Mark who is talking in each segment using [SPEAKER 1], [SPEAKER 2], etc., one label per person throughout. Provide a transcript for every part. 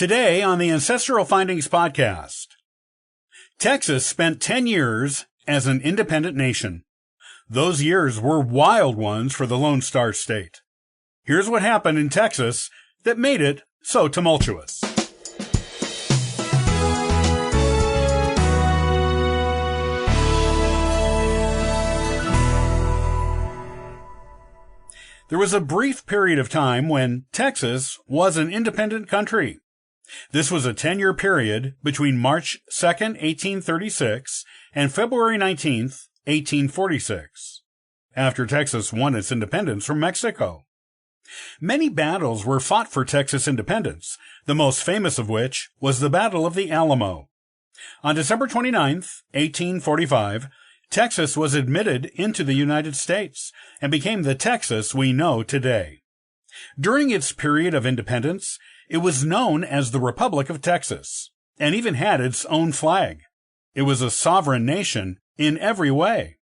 [SPEAKER 1] Today on the Ancestral Findings podcast, Texas spent 10 years as an independent nation. Those years were wild ones for the Lone Star State. Here's what happened in Texas that made it so tumultuous. There was a brief period of time when Texas was an independent country. This was a 10-year period between March 2nd, 1836 and February 19th, 1846, after Texas won its independence from Mexico. Many battles were fought for Texas independence, the most famous of which was the Battle of the Alamo. On December 29th, 1845, Texas was admitted into the United States and became the Texas we know today. During its period of independence, it was known as the Republic of Texas, and even had its own flag. It was a sovereign nation in every way.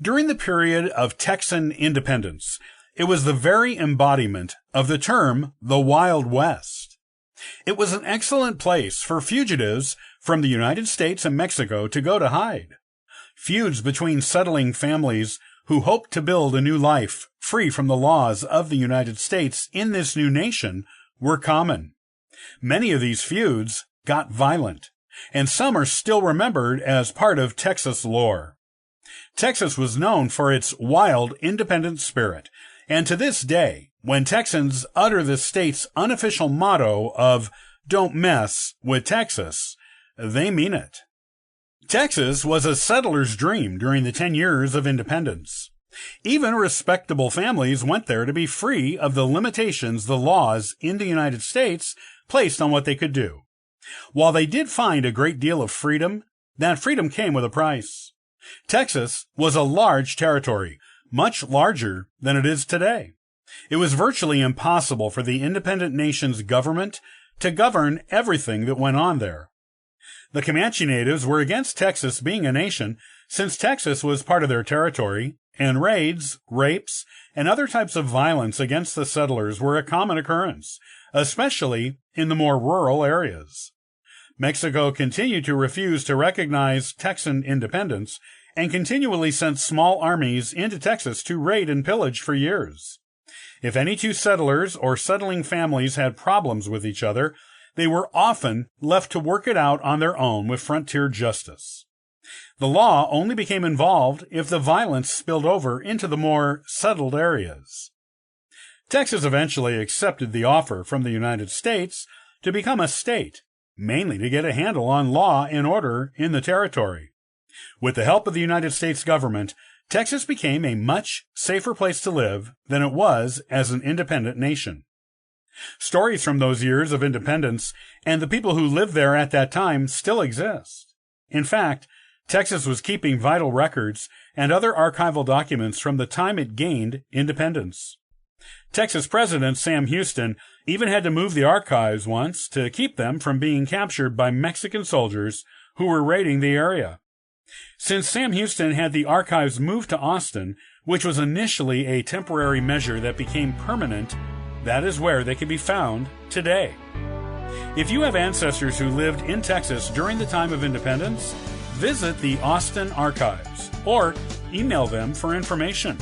[SPEAKER 1] During the period of Texan independence, it was the very embodiment of the term the Wild West. It was an excellent place for fugitives from the United States and Mexico to go to hide. Feuds between settling families who hoped to build a new life free from the laws of the United States in this new nation were common. Many of these feuds got violent, and some are still remembered as part of Texas lore. Texas was known for its wild, independent spirit, and to this day, when Texans utter the state's unofficial motto of "Don't mess with Texas," they mean it. Texas was a settler's dream during the 10 years of independence. Even respectable families went there to be free of the limitations the laws in the United States placed on what they could do. While they did find a great deal of freedom, that freedom came with a price. Texas was a large territory, much larger than it is today. It was virtually impossible for the independent nation's government to govern everything that went on there. The Comanche natives were against Texas being a nation, since Texas was part of their territory, and raids, rapes, and other types of violence against the settlers were a common occurrence, especially in the more rural areas. Mexico continued to refuse to recognize Texan independence and continually sent small armies into Texas to raid and pillage for years. If any two settlers or settling families had problems with each other, they were often left to work it out on their own with frontier justice. The law only became involved if the violence spilled over into the more settled areas. Texas eventually accepted the offer from the United States to become a state, mainly to get a handle on law and order in the territory. With the help of the United States government, Texas became a much safer place to live than it was as an independent nation. Stories from those years of independence and the people who lived there at that time still exist. In fact, Texas was keeping vital records and other archival documents from the time it gained independence. Texas President Sam Houston even had to move the archives once to keep them from being captured by Mexican soldiers who were raiding the area. Since Sam Houston had the archives moved to Austin, which was initially a temporary measure that became permanent, that is where they can be found today. If you have ancestors who lived in Texas during the time of independence, visit the Austin Archives or email them for information.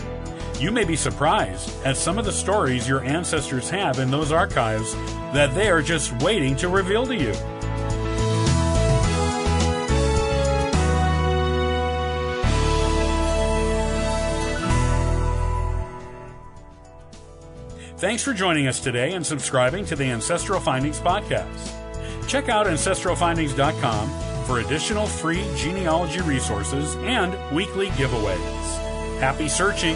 [SPEAKER 1] You may be surprised at some of the stories your ancestors have in those archives that they are just waiting to reveal to you. Thanks for joining us today and subscribing to the Ancestral Findings podcast. Check out ancestralfindings.com for additional free genealogy resources and weekly giveaways. Happy searching!